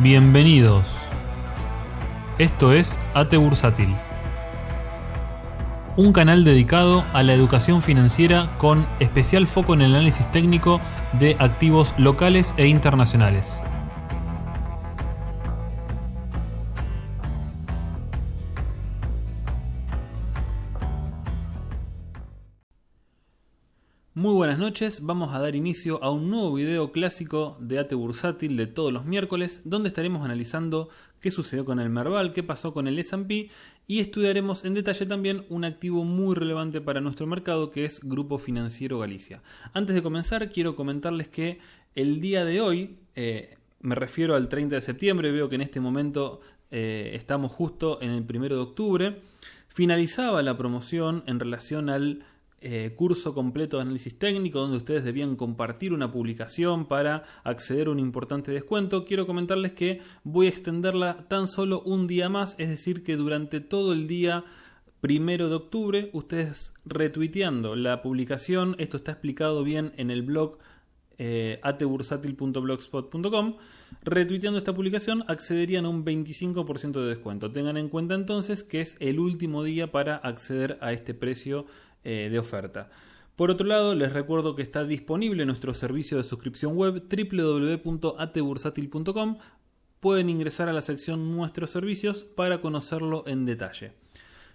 Bienvenidos. Esto es AT Bursátil, un canal dedicado a la educación financiera con especial foco en el análisis técnico de activos locales e internacionales. Muy buenas noches, vamos a dar inicio a un nuevo video clásico de AT Bursátil de todos los miércoles, donde estaremos analizando qué sucedió con el Merval, qué pasó con el S&P y estudiaremos en detalle también un activo muy relevante para nuestro mercado que es Grupo Financiero Galicia. Antes de comenzar quiero comentarles que el día de hoy, me refiero al 30 de septiembre, veo que en este momento estamos justo en el 1 de octubre, finalizaba la promoción en relación al curso completo de análisis técnico donde ustedes debían compartir una publicación para acceder a un importante descuento. Quiero comentarles que voy a extenderla tan solo un día más, es decir que durante todo el día 1 de octubre ustedes retuiteando la publicación, esto está explicado bien en el blog atbursatil.blogspot.com, retuiteando esta publicación accederían a un 25% de descuento. Tengan en cuenta entonces que es el último día para acceder a este precio de oferta. Por otro lado, les recuerdo que está disponible nuestro servicio de suscripción web www.atbursatil.com. Pueden ingresar a la sección Nuestros servicios para conocerlo en detalle.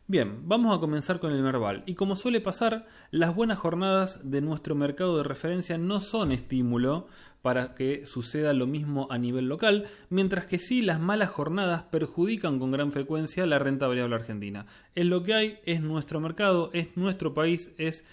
Bien, vamos a comenzar con el Merval. Y como suele pasar, las buenas jornadas de nuestro mercado de referencia no son estímulo para que suceda lo mismo a nivel local, mientras que sí las malas jornadas perjudican con gran frecuencia la renta variable argentina. Es lo que hay, es nuestro mercado, es nuestro país, es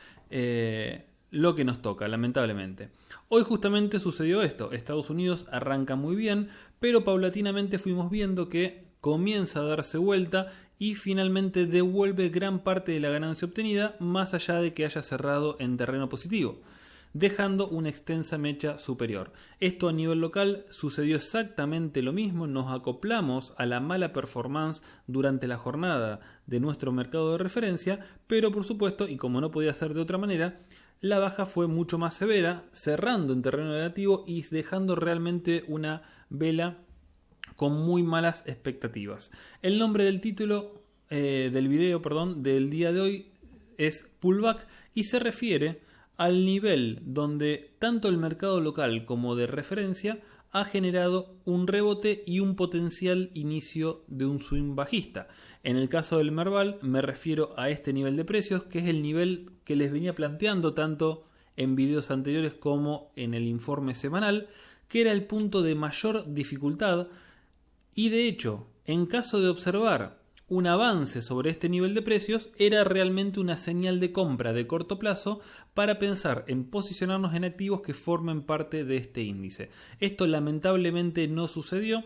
lo que nos toca, lamentablemente. Hoy justamente sucedió esto. Estados Unidos arranca muy bien, pero paulatinamente fuimos viendo que comienza a darse vuelta y finalmente devuelve gran parte de la ganancia obtenida, más allá de que haya cerrado en terreno positivo, dejando una extensa mecha superior. Esto a nivel local sucedió exactamente lo mismo, nos acoplamos a la mala performance durante la jornada de nuestro mercado de referencia, pero por supuesto, y como no podía ser de otra manera, la baja fue mucho más severa, cerrando en terreno negativo y dejando realmente una vela con muy malas expectativas. El nombre del título del video, del día de hoy es Pullback y se refiere al nivel donde tanto el mercado local como de referencia ha generado un rebote y un potencial inicio de un swing bajista. En el caso del Merval me refiero a este nivel de precios, que es el nivel que les venía planteando tanto en videos anteriores como en el informe semanal, que era el punto de mayor dificultad. Y de hecho, en caso de observar un avance sobre este nivel de precios, era realmente una señal de compra de corto plazo para pensar en posicionarnos en activos que formen parte de este índice. Esto lamentablemente no sucedió.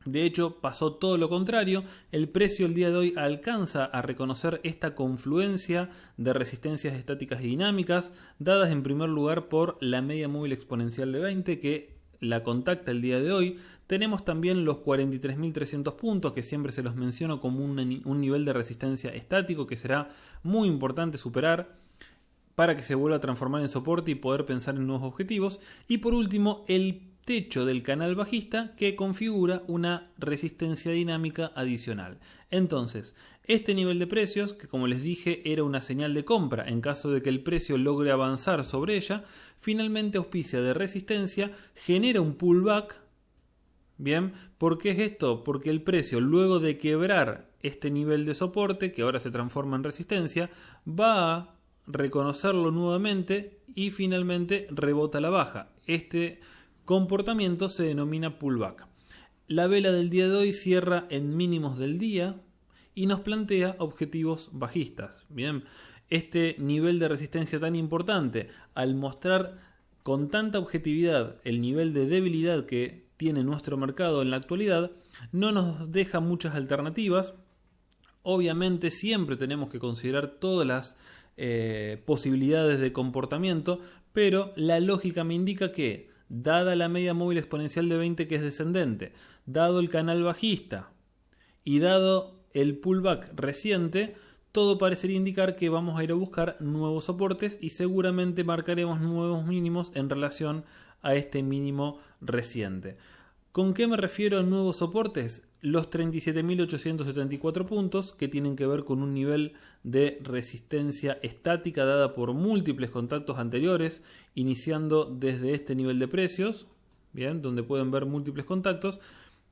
De hecho, pasó todo lo contrario. El precio el día de hoy alcanza a reconocer esta confluencia de resistencias estáticas y dinámicas, dadas en primer lugar por la media móvil exponencial de 20, que la contacta el día de hoy. Tenemos también los 43.300 puntos, que siempre se los menciono como un nivel de resistencia estático que será muy importante superar para que se vuelva a transformar en soporte y poder pensar en nuevos objetivos. Y por último, el techo del canal bajista, que configura una resistencia dinámica adicional. Entonces, este nivel de precios, que como les dije era una señal de compra en caso de que el precio logre avanzar sobre ella, finalmente auspicia de resistencia, genera un pullback. Bien, ¿por qué es esto? Porque el precio, luego de quebrar este nivel de soporte, que ahora se transforma en resistencia, va a reconocerlo nuevamente y finalmente rebota a la baja. Este comportamiento se denomina pullback. La vela del día de hoy cierra en mínimos del día y nos plantea objetivos bajistas. Bien, este nivel de resistencia tan importante, al mostrar con tanta objetividad el nivel de debilidad que tiene nuestro mercado en la actualidad, no nos deja muchas alternativas. Obviamente siempre tenemos que considerar todas las posibilidades de comportamiento, pero la lógica me indica que, dada la media móvil exponencial de 20 que es descendente, dado el canal bajista y dado el pullback reciente, todo parecería indicar que vamos a ir a buscar nuevos soportes y seguramente marcaremos nuevos mínimos en relación a este mínimo reciente. ¿Con qué me refiero a nuevos soportes? Los 37.874 puntos, que tienen que ver con un nivel de resistencia estática dada por múltiples contactos anteriores, iniciando desde este nivel de precios, bien, donde pueden ver múltiples contactos.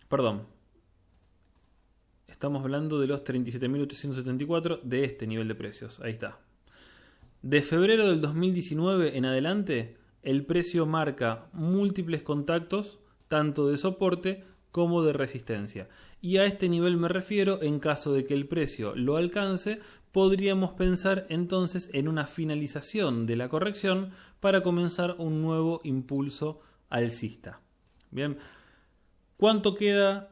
Perdón, estamos hablando de los 37.874 de este nivel de precios, ahí está. De febrero del 2019 en adelante, el precio marca múltiples contactos, tanto de soporte como de resistencia. Y a este nivel me refiero en caso de que el precio lo alcance, podríamos pensar entonces en una finalización de la corrección para comenzar un nuevo impulso alcista. Bien, ¿cuánto queda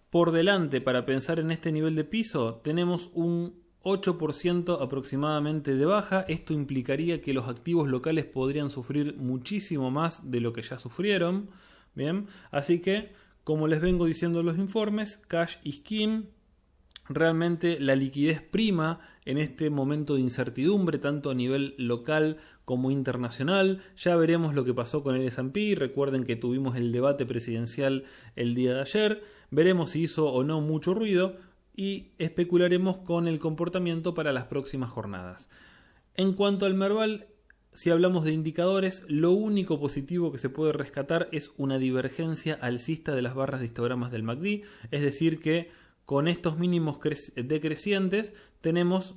por delante para pensar en este nivel de piso? Tenemos un 8% aproximadamente de baja. Esto implicaría que los activos locales podrían sufrir muchísimo más de lo que ya sufrieron. Bien, así que, como les vengo diciendo en los informes, cash is king. Realmente la liquidez prima en este momento de incertidumbre, tanto a nivel local como internacional. Ya veremos lo que pasó con el S&P. Recuerden que tuvimos el debate presidencial el día de ayer. Veremos si hizo o no mucho ruido y especularemos con el comportamiento para las próximas jornadas. En cuanto al Merval, si hablamos de indicadores, lo único positivo que se puede rescatar es una divergencia alcista de las barras de histogramas del MACD, es decir que con estos mínimos decrecientes tenemos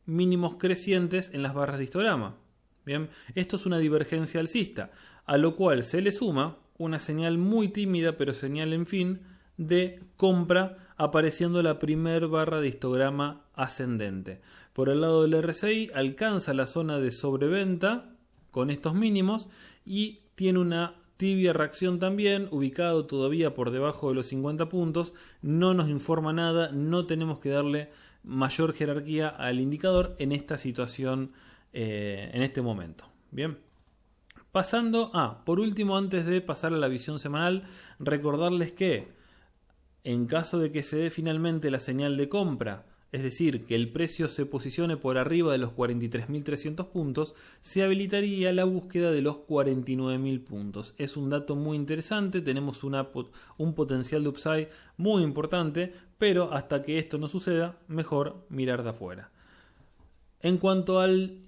mínimos crecientes en las barras de histograma. Bien, esto es una divergencia alcista, a lo cual se le suma una señal muy tímida, pero señal en fin, de compra apareciendo la primer barra de histograma ascendente. Por el lado del RSI alcanza la zona de sobreventa con estos mínimos y tiene una tibia reacción también, ubicado todavía por debajo de los 50 puntos. No nos informa nada, no tenemos que darle mayor jerarquía al indicador en esta situación, en este momento. Bien. Pasando por último, antes de pasar a la visión semanal, recordarles que en caso de que se dé finalmente la señal de compra, es decir, que el precio se posicione por arriba de los 43.300 puntos, se habilitaría la búsqueda de los 49.000 puntos. Es un dato muy interesante, tenemos un potencial de upside muy importante, pero hasta que esto no suceda, mejor mirar de afuera. En cuanto al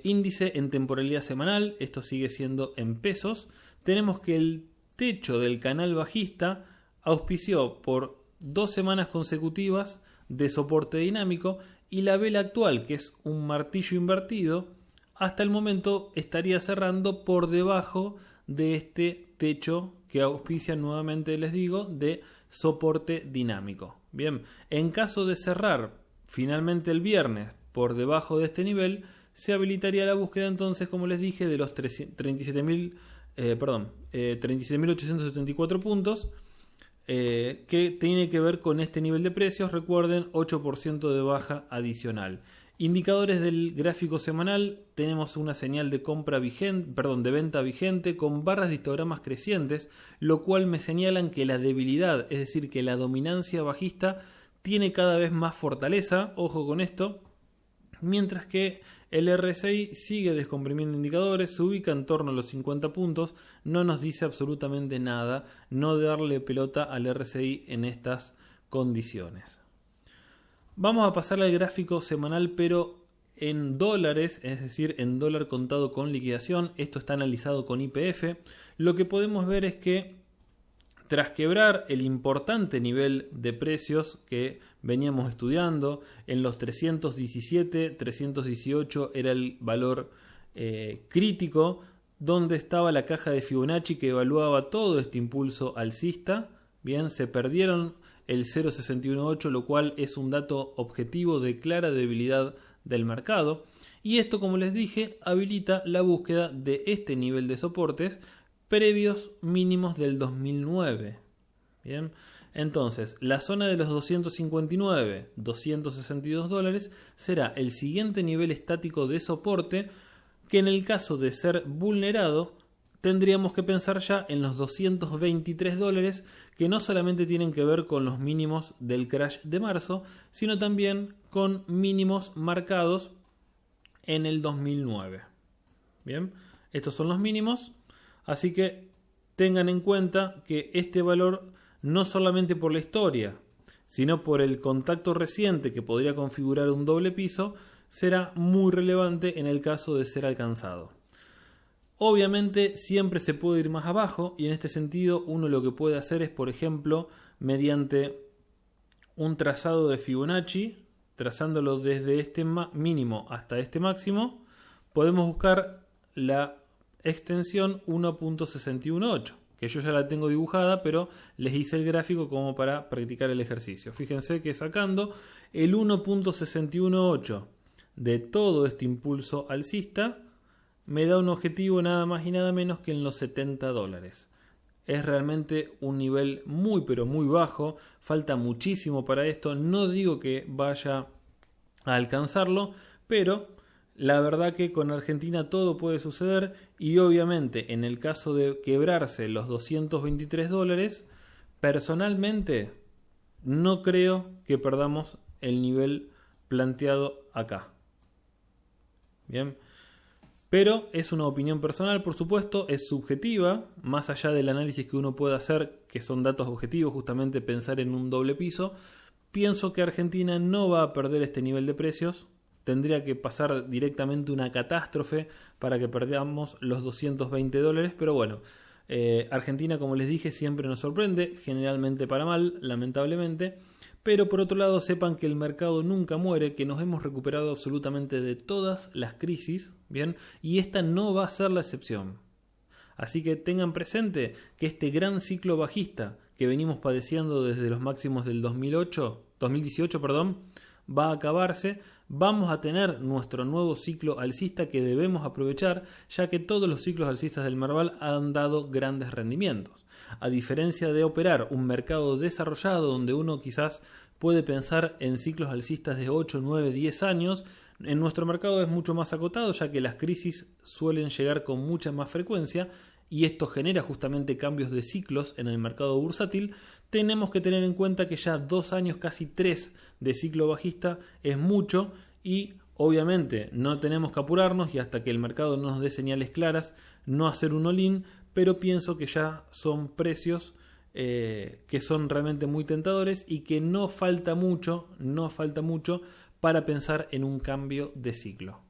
índice en temporalidad semanal, esto sigue siendo en pesos, tenemos que el techo del canal bajista auspició por 2 semanas consecutivas de soporte dinámico y la vela actual, que es un martillo invertido, hasta el momento estaría cerrando por debajo de este techo que auspicia, nuevamente les digo, de soporte dinámico. Bien, en caso de cerrar finalmente el viernes por debajo de este nivel, se habilitaría la búsqueda entonces, como les dije, de los 36.874 puntos, que tiene que ver con este nivel de precios. Recuerden, 8% de baja adicional. Indicadores del gráfico semanal, tenemos una señal de compra vigente, de venta vigente con barras de histogramas crecientes, lo cual me señalan que la debilidad, es decir, que la dominancia bajista tiene cada vez más fortaleza, ojo con esto, mientras que el RSI sigue descomprimiendo indicadores, se ubica en torno a los 50 puntos, no nos dice absolutamente nada, no darle pelota al RSI en estas condiciones. Vamos a pasar al gráfico semanal, pero en dólares, es decir, en dólar contado con liquidación. Esto está analizado con YPF. Lo que podemos ver es que tras quebrar el importante nivel de precios que veníamos estudiando, en los 317, 318 era el valor crítico, donde estaba la caja de Fibonacci que evaluaba todo este impulso alcista. Bien, se perdieron el 0.618, lo cual es un dato objetivo de clara debilidad del mercado. Y esto, como les dije, habilita la búsqueda de este nivel de soportes previos mínimos del 2009. Bien, entonces la zona de los 259, 262 dólares será el siguiente nivel estático de soporte, que en el caso de ser vulnerado tendríamos que pensar ya en los 223 dólares, que no solamente tienen que ver con los mínimos del crash de marzo, sino también con mínimos marcados en el 2009. Bien, estos son los mínimos. Así que tengan en cuenta que este valor, no solamente por la historia, sino por el contacto reciente que podría configurar un doble piso, será muy relevante en el caso de ser alcanzado. Obviamente siempre se puede ir más abajo, y en este sentido uno lo que puede hacer es, por ejemplo, mediante un trazado de Fibonacci, trazándolo desde este mínimo hasta este máximo, podemos buscar la extensión 1.618, que yo ya la tengo dibujada, pero les hice el gráfico como para practicar el ejercicio. Fíjense que sacando el 1.618 de todo este impulso alcista, me da un objetivo nada más y nada menos que en los $70. Es realmente un nivel muy pero muy bajo, falta muchísimo para esto, no digo que vaya a alcanzarlo, pero la verdad que con Argentina todo puede suceder, y obviamente en el caso de quebrarse los $223, personalmente no creo que perdamos el nivel planteado acá. Bien. Pero es una opinión personal, por supuesto, es subjetiva, más allá del análisis que uno puede hacer, que son datos objetivos, justamente pensar en un doble piso. Pienso que Argentina no va a perder este nivel de precios, tendría que pasar directamente una catástrofe para que perdamos los $220, pero bueno, Argentina, como les dije, siempre nos sorprende, generalmente para mal, lamentablemente. Pero por otro lado, sepan que el mercado nunca muere, que nos hemos recuperado absolutamente de todas las crisis, ¿bien? Y esta no va a ser la excepción. Así que tengan presente que este gran ciclo bajista que venimos padeciendo desde los máximos del 2018, va a acabarse. Vamos a tener nuestro nuevo ciclo alcista que debemos aprovechar, ya que todos los ciclos alcistas del Merval han dado grandes rendimientos. A diferencia de operar un mercado desarrollado donde uno quizás puede pensar en ciclos alcistas de 8, 9, 10 años, en nuestro mercado es mucho más acotado, ya que las crisis suelen llegar con mucha más frecuencia, y esto genera justamente cambios de ciclos en el mercado bursátil. Tenemos que tener en cuenta que ya 2 años, casi 3 de ciclo bajista es mucho, y obviamente no tenemos que apurarnos y hasta que el mercado no nos dé señales claras no hacer un all-in, pero pienso que ya son precios que son realmente muy tentadores y que no falta mucho para pensar en un cambio de ciclo.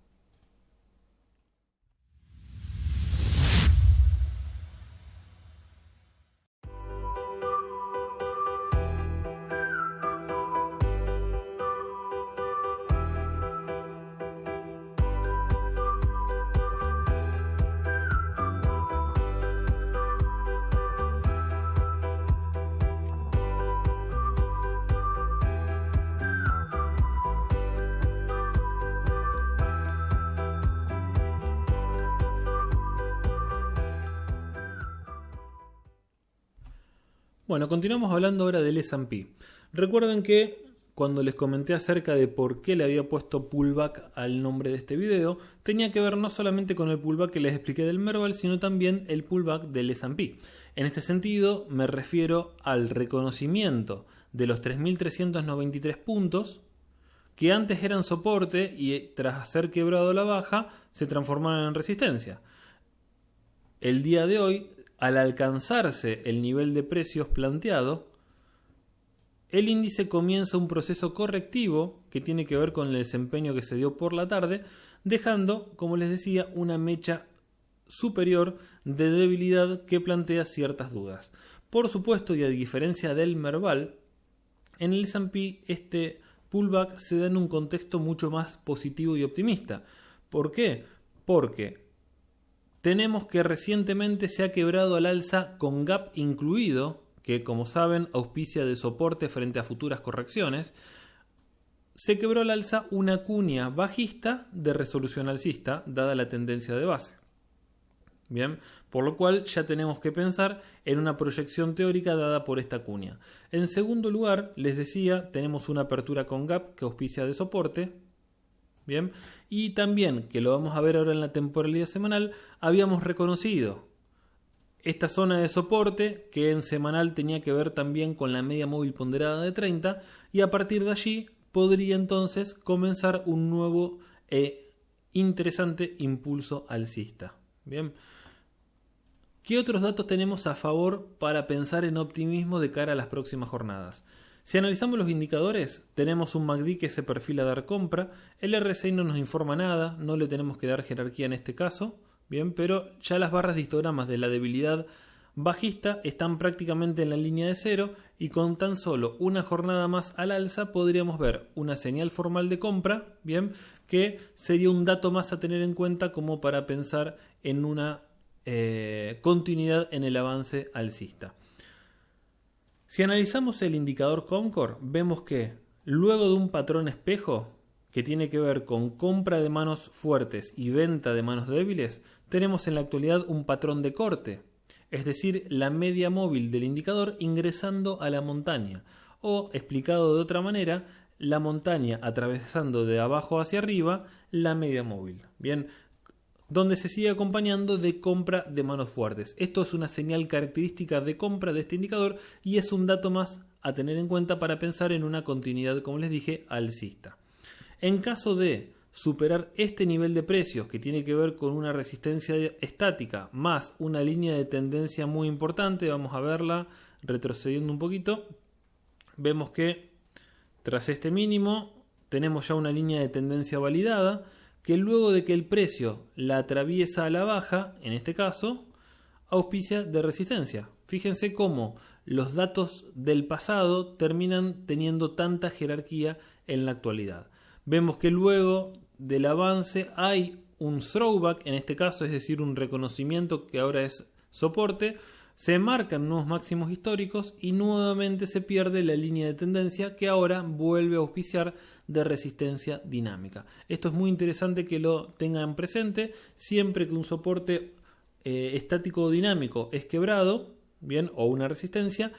Bueno, continuamos hablando ahora del S&P. Recuerden que cuando les comenté acerca de por qué le había puesto pullback al nombre de este video, tenía que ver no solamente con el pullback que les expliqué del Merval, sino también el pullback del S&P. En este sentido, me refiero al reconocimiento de los 3.393 puntos, que antes eran soporte y tras ser quebrado la baja, se transformaron en resistencia. El día de hoy, al alcanzarse el nivel de precios planteado, el índice comienza un proceso correctivo que tiene que ver con el desempeño que se dio por la tarde, dejando, como les decía, una mecha superior de debilidad que plantea ciertas dudas. Por supuesto, y a diferencia del Merval, en el S&P este pullback se da en un contexto mucho más positivo y optimista. ¿Por qué? Porque tenemos que recientemente se ha quebrado al alza con gap incluido, que como saben auspicia de soporte frente a futuras correcciones. Se quebró al alza una cuña bajista de resolución alcista, dada la tendencia de base. Bien, por lo cual ya tenemos que pensar en una proyección teórica dada por esta cuña. En segundo lugar, les decía, tenemos una apertura con gap que auspicia de soporte. Bien, y también, que lo vamos a ver ahora en la temporalidad semanal, habíamos reconocido esta zona de soporte que en semanal tenía que ver también con la media móvil ponderada de 30, y a partir de allí podría entonces comenzar un nuevo interesante impulso alcista. Bien, ¿Qué otros datos tenemos a favor para pensar en optimismo de cara a las próximas jornadas? Si analizamos los indicadores, tenemos un MACD que se perfila a dar compra, el RSI no nos informa nada, no le tenemos que dar jerarquía en este caso, bien, pero ya las barras de histogramas de la debilidad bajista están prácticamente en la línea de cero y con tan solo una jornada más al alza podríamos ver una señal formal de compra, bien, que sería un dato más a tener en cuenta como para pensar en una continuidad en el avance alcista. Si analizamos el indicador Concord, vemos que luego de un patrón espejo que tiene que ver con compra de manos fuertes y venta de manos débiles, tenemos en la actualidad un patrón de corte, es decir, la media móvil del indicador ingresando a la montaña, o explicado de otra manera, la montaña atravesando de abajo hacia arriba la media móvil. Bien, donde se sigue acompañando de compra de manos fuertes. Esto es una señal característica de compra de este indicador y es un dato más a tener en cuenta para pensar en una continuidad, como les dije, alcista. En caso de superar este nivel de precios que tiene que ver con una resistencia estática más una línea de tendencia muy importante, vamos a verla retrocediendo un poquito, vemos que tras este mínimo tenemos ya una línea de tendencia validada que luego de que el precio la atraviesa a la baja, en este caso, auspicia de resistencia. Fíjense cómo los datos del pasado terminan teniendo tanta jerarquía en la actualidad. Vemos que luego del avance hay un throwback, en este caso, es decir, un reconocimiento que ahora es soporte, se marcan nuevos máximos históricos y nuevamente se pierde la línea de tendencia que ahora vuelve a auspiciar de resistencia dinámica. Esto es muy interesante que lo tengan presente. Siempre que un soporte estático o dinámico es quebrado, bien, o una resistencia,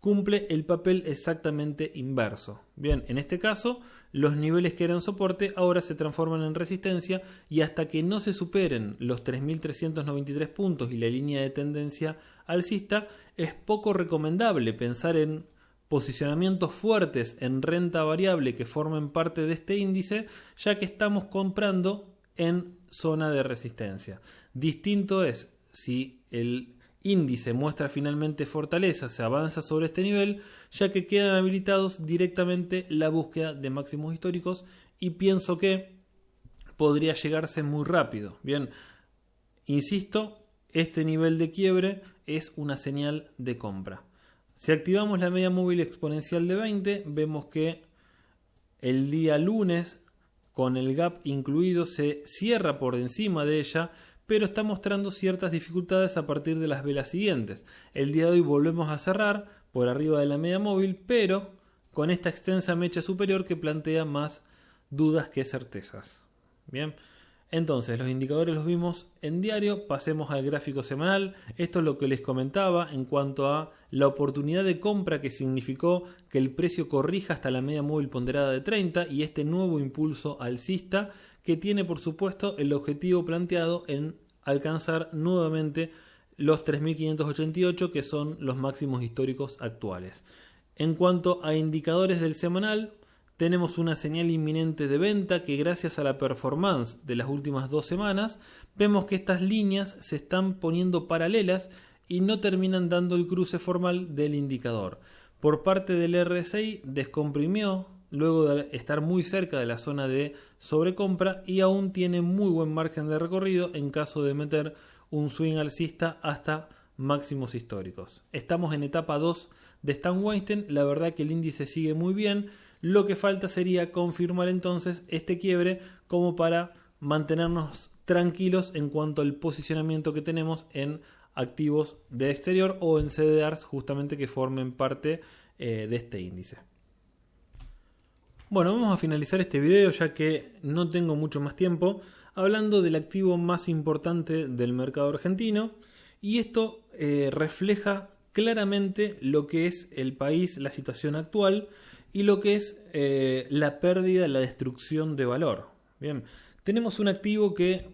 cumple el papel exactamente inverso. Bien, en este caso, los niveles que eran soporte ahora se transforman en resistencia y hasta que no se superen los 3.393 puntos y la línea de tendencia alcista, es poco recomendable pensar en posicionamientos fuertes en renta variable que formen parte de este índice, ya que estamos comprando en zona de resistencia. Distinto es si el índice muestra finalmente fortaleza, se avanza sobre este nivel, ya que quedan habilitados directamente la búsqueda de máximos históricos y pienso que podría llegarse muy rápido. Bien, insisto, este nivel de quiebre es una señal de compra. Si activamos la media móvil exponencial de 20, vemos que el día lunes, con el gap incluido, se cierra por encima de ella, pero está mostrando ciertas dificultades a partir de las velas siguientes. El día de hoy volvemos a cerrar por arriba de la media móvil, pero con esta extensa mecha superior que plantea más dudas que certezas. Bien, entonces los indicadores los vimos en diario, pasemos al gráfico semanal. Esto es lo que les comentaba en cuanto a la oportunidad de compra que significó que el precio corrija hasta la media móvil ponderada de 30 y este nuevo impulso alcista que tiene por supuesto el objetivo planteado en alcanzar nuevamente los 3.588 que son los máximos históricos actuales. En cuanto a indicadores del semanal, tenemos una señal inminente de venta que gracias a la performance de las últimas 2 semanas vemos que estas líneas se están poniendo paralelas y no terminan dando el cruce formal del indicador. Por parte del RSI descomprimió luego de estar muy cerca de la zona de sobrecompra y aún tiene muy buen margen de recorrido en caso de meter un swing alcista hasta máximos históricos. Estamos en etapa 2 de Stan Weinstein, la verdad que el índice sigue muy bien, lo que falta sería confirmar entonces este quiebre como para mantenernos tranquilos en cuanto al posicionamiento que tenemos en activos de exterior o en CDRs justamente que formen parte de este índice. Bueno, vamos a finalizar este video ya que no tengo mucho más tiempo hablando del activo más importante del mercado argentino y esto refleja claramente lo que es el país, la situación actual y lo que es la pérdida, la destrucción de valor. Bien, tenemos un activo que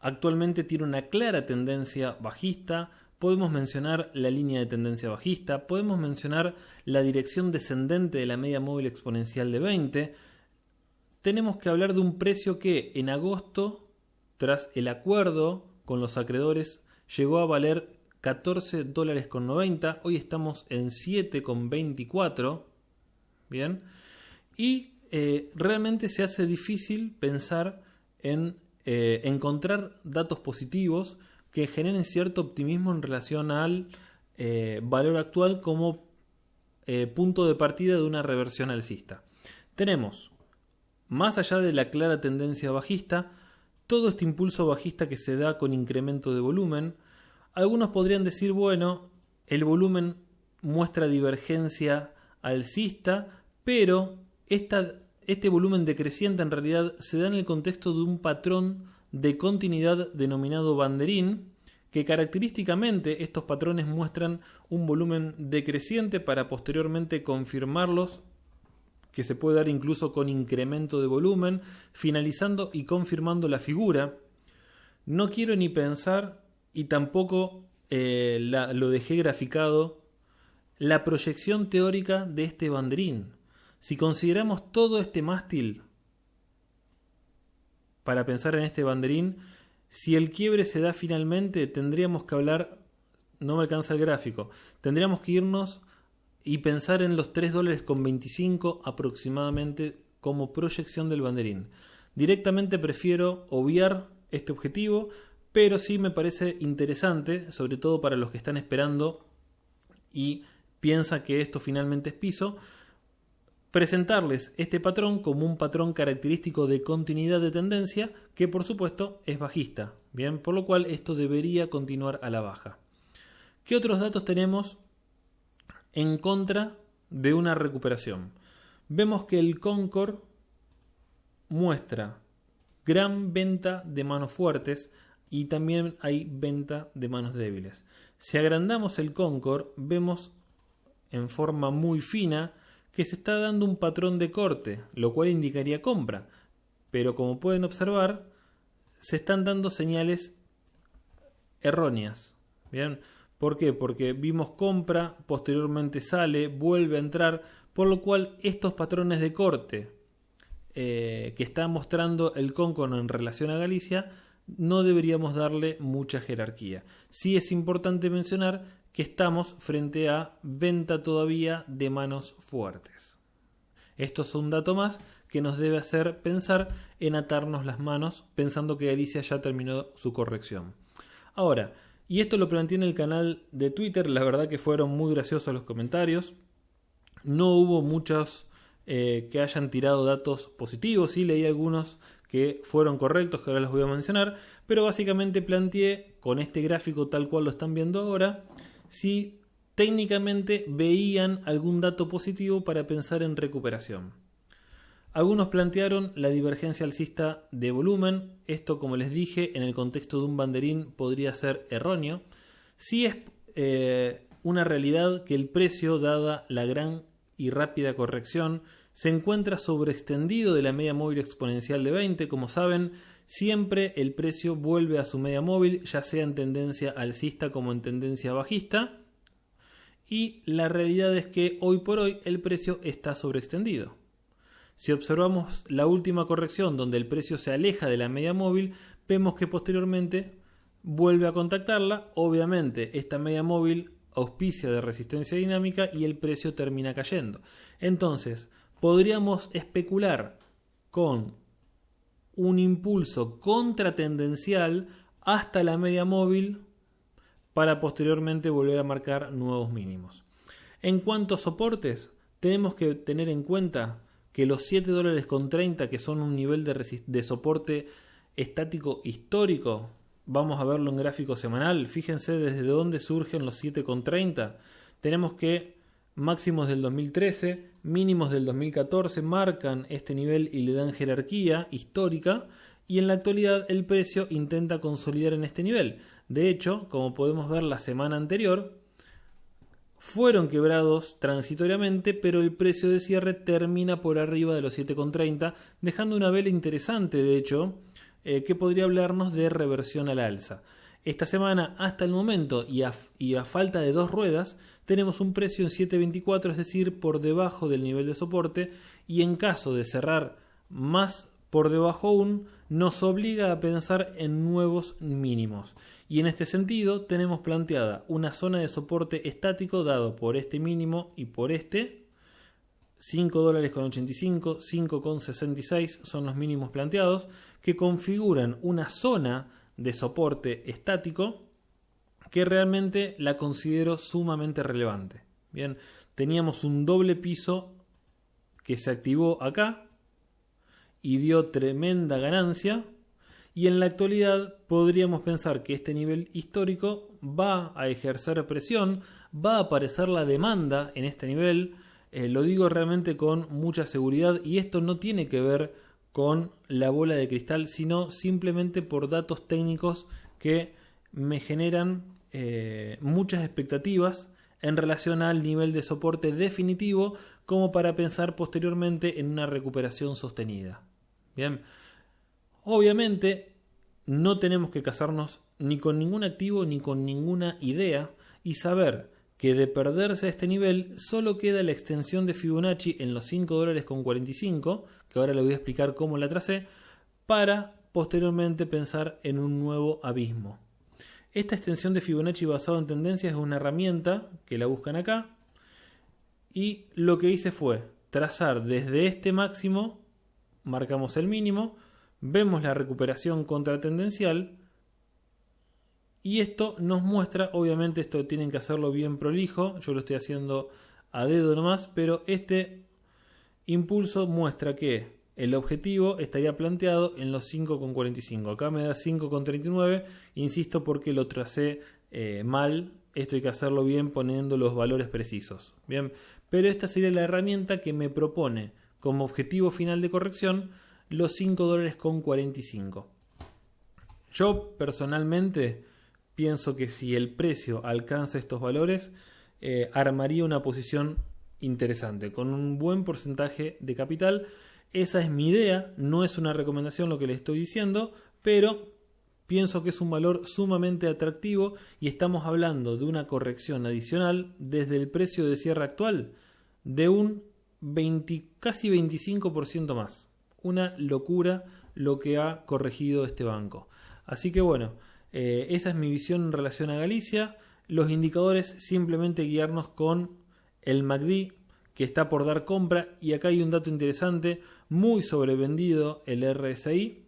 actualmente tiene una clara tendencia bajista. Podemos mencionar la línea de tendencia bajista, podemos mencionar la dirección descendente de la media móvil exponencial de 20. Tenemos que hablar de un precio que en agosto, tras el acuerdo con los acreedores llegó a valer $14.90, hoy estamos en 7,24, bien, y realmente se hace difícil pensar en encontrar datos positivos que generen cierto optimismo en relación al valor actual como punto de partida de una reversión alcista. Tenemos, más allá de la clara tendencia bajista, todo este impulso bajista que se da con incremento de volumen. Algunos podrían decir, bueno, el volumen muestra divergencia alcista, pero este volumen decreciente en realidad se da en el contexto de un patrón de continuidad denominado banderín, que característicamente estos patrones muestran un volumen decreciente para posteriormente confirmarlos, que se puede dar incluso con incremento de volumen, finalizando y confirmando la figura. No quiero ni pensar, y tampoco lo dejé graficado, la proyección teórica de este banderín. Si consideramos todo este mástil para pensar en este banderín, si el quiebre se da finalmente, tendríamos que hablar, no me alcanza el gráfico, tendríamos que irnos y pensar en los $3.25 aproximadamente como proyección del banderín. Directamente prefiero obviar este objetivo, pero sí me parece interesante, sobre todo para los que están esperando y piensan que esto finalmente es piso, presentarles este patrón como un patrón característico de continuidad de tendencia que por supuesto es bajista, bien, por lo cual esto debería continuar a la baja. ¿Qué otros datos tenemos en contra de una recuperación? Vemos que el Concord muestra gran venta de manos fuertes y también hay venta de manos débiles. Si agrandamos el Concord, vemos en forma muy fina que se está dando un patrón de corte, lo cual indicaría compra, pero como pueden observar, se están dando señales erróneas. ¿Bien? ¿Por qué? Porque vimos compra, posteriormente sale, vuelve a entrar, por lo cual estos patrones de corte que está mostrando el Concord en relación a Galicia, no deberíamos darle mucha jerarquía. Sí es importante mencionar que estamos frente a venta todavía de manos fuertes. Esto es un dato más que nos debe hacer pensar en atarnos las manos, pensando que Galicia ya terminó su corrección. Ahora, y esto lo planteé en el canal de Twitter, la verdad que fueron muy graciosos los comentarios. No hubo muchos que hayan tirado datos positivos, sí leí algunos que fueron correctos, que ahora los voy a mencionar, pero básicamente planteé con este gráfico tal cual lo están viendo ahora, si técnicamente veían algún dato positivo para pensar en recuperación. Algunos plantearon la divergencia alcista de volumen. Esto, como les dije, en el contexto de un banderín podría ser erróneo. Sí es una realidad que el precio, dada la gran y rápida corrección, se encuentra sobreextendido de la media móvil exponencial de 20. Como saben, siempre el precio vuelve a su media móvil, ya sea en tendencia alcista como en tendencia bajista. Y la realidad es que hoy por hoy el precio está sobreextendido. Si observamos la última corrección donde el precio se aleja de la media móvil, vemos que posteriormente vuelve a contactarla. Obviamente esta media móvil auspicia de resistencia dinámica y el precio termina cayendo. Entonces, podríamos especular con un impulso contratendencial hasta la media móvil para posteriormente volver a marcar nuevos mínimos. En cuanto a soportes, tenemos que tener en cuenta que los $7.30, que son un nivel de soporte estático histórico, vamos a verlo en gráfico semanal. Fíjense desde dónde surgen los 7,30. Tenemos que máximos del 2013, mínimos del 2014 marcan este nivel y le dan jerarquía histórica, y en la actualidad el precio intenta consolidar en este nivel. De hecho, como podemos ver la semana anterior, fueron quebrados transitoriamente, pero el precio de cierre termina por arriba de los 7,30, dejando una vela interesante, de hecho, que podría hablarnos de reversión al alza. Esta semana, hasta el momento, y a falta de dos ruedas, tenemos un precio en 7,24, es decir, por debajo del nivel de soporte, y en caso de cerrar más por debajo aún, nos obliga a pensar en nuevos mínimos. Y en este sentido tenemos planteada una zona de soporte estático dado por este mínimo y por este. $5.85, 5.66 son los mínimos planteados, que configuran una zona de soporte estático que realmente la considero sumamente relevante. Bien, teníamos un doble piso que se activó acá y dio tremenda ganancia, y en la actualidad podríamos pensar que este nivel histórico va a ejercer presión, va a aparecer la demanda en este nivel. Lo digo realmente con mucha seguridad, y esto no tiene que ver con la bola de cristal, sino simplemente por datos técnicos que me generan muchas expectativas en relación al nivel de soporte definitivo, como para pensar posteriormente en una recuperación sostenida. Bien, obviamente no tenemos que casarnos ni con ningún activo ni con ninguna idea, y saber que de perderse este nivel solo queda la extensión de Fibonacci en los $5.45, que ahora le voy a explicar cómo la tracé, para posteriormente pensar en un nuevo abismo. Esta extensión de Fibonacci basado en tendencias es una herramienta que la buscan acá, y lo que hice fue trazar desde este máximo, marcamos el mínimo, vemos la recuperación contratendencial, y esto nos muestra, obviamente esto tienen que hacerlo bien prolijo, yo lo estoy haciendo a dedo nomás, pero este impulso muestra que el objetivo estaría planteado en los 5.45. Acá me da 5.39, insisto, porque lo tracé mal. Esto hay que hacerlo bien poniendo los valores precisos. Bien, pero esta sería la herramienta que me propone como objetivo final de corrección los $5.45. Yo personalmente pienso que si el precio alcanza estos valores, armaría una posición interesante con un buen porcentaje de capital. Esa es mi idea, no es una recomendación lo que le estoy diciendo, pero pienso que es un valor sumamente atractivo, y estamos hablando de una corrección adicional desde el precio de cierre actual de un casi 25% más. Una locura lo que ha corregido este banco. Así que bueno, esa es mi visión en relación a Galicia. Los indicadores, simplemente guiarnos con el MACD, que está por dar compra, y acá hay un dato interesante: muy sobrevendido el RSI,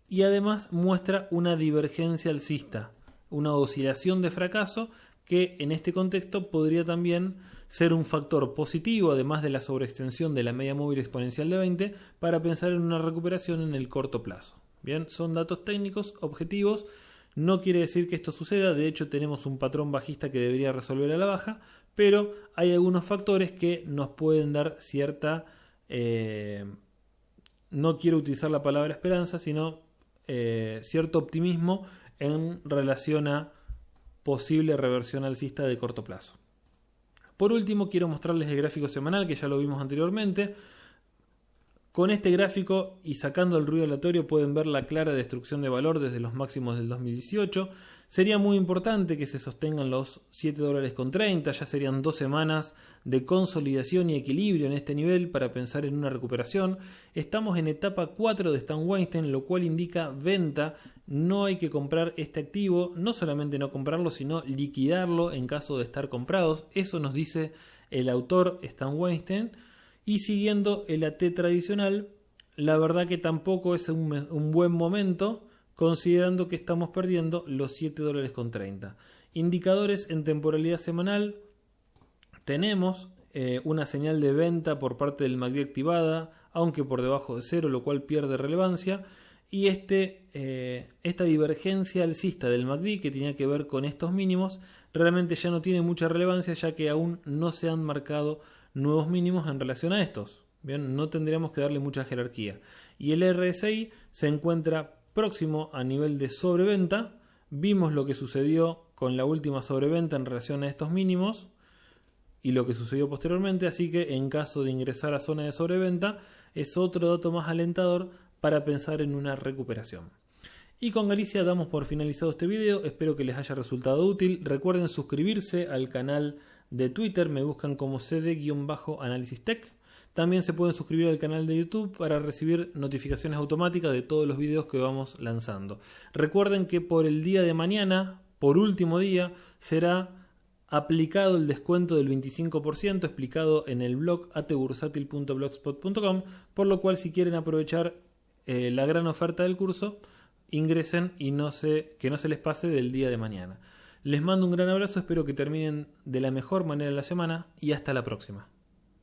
y además muestra una divergencia alcista, una oscilación de fracaso, que en este contexto podría también ser un factor positivo, además de la sobreextensión de la media móvil exponencial de 20, para pensar en una recuperación en el corto plazo. Bien, son datos técnicos objetivos, no quiere decir que esto suceda. De hecho, tenemos un patrón bajista que debería resolver a la baja, pero hay algunos factores que nos pueden dar cierta, no quiero utilizar la palabra esperanza, sino cierto optimismo en relación a posible reversión alcista de corto plazo. Por último, quiero mostrarles el gráfico semanal, que ya lo vimos anteriormente. Con este gráfico y sacando el ruido aleatorio pueden ver la clara destrucción de valor desde los máximos del 2018. Sería muy importante que se sostengan los $7.30, ya serían 2 semanas de consolidación y equilibrio en este nivel para pensar en una recuperación. Estamos en etapa 4 de Stan Weinstein, lo cual indica venta. No hay que comprar este activo, no solamente no comprarlo, sino liquidarlo en caso de estar comprados. Eso nos dice el autor Stan Weinstein. Y siguiendo el AT tradicional, la verdad que tampoco es un buen momento, considerando que estamos perdiendo los $7.30. Indicadores en temporalidad semanal: tenemos una señal de venta por parte del MACD activada, aunque por debajo de 0, lo cual pierde relevancia. Y esta divergencia alcista del MACD, que tenía que ver con estos mínimos, realmente ya no tiene mucha relevancia, ya que aún no se han marcado nuevos mínimos en relación a estos. Bien, no tendríamos que darle mucha jerarquía. Y el RSI se encuentra próximo a nivel de sobreventa. Vimos lo que sucedió con la última sobreventa en relación a estos mínimos y lo que sucedió posteriormente, así que en caso de ingresar a zona de sobreventa es otro dato más alentador para pensar en una recuperación. Y con Galicia damos por finalizado este video. Espero que les haya resultado útil. Recuerden suscribirse al canal de Twitter, me buscan como cd-análisis tech. También se pueden suscribir al canal de YouTube para recibir notificaciones automáticas de todos los videos que vamos lanzando. Recuerden que por el día de mañana, por último día, será aplicado el descuento del 25% explicado en el blog atebursatil.blogspot.com, por lo cual si quieren aprovechar la gran oferta del curso, ingresen y que no se les pase del día de mañana. Les mando un gran abrazo, espero que terminen de la mejor manera la semana y hasta la próxima.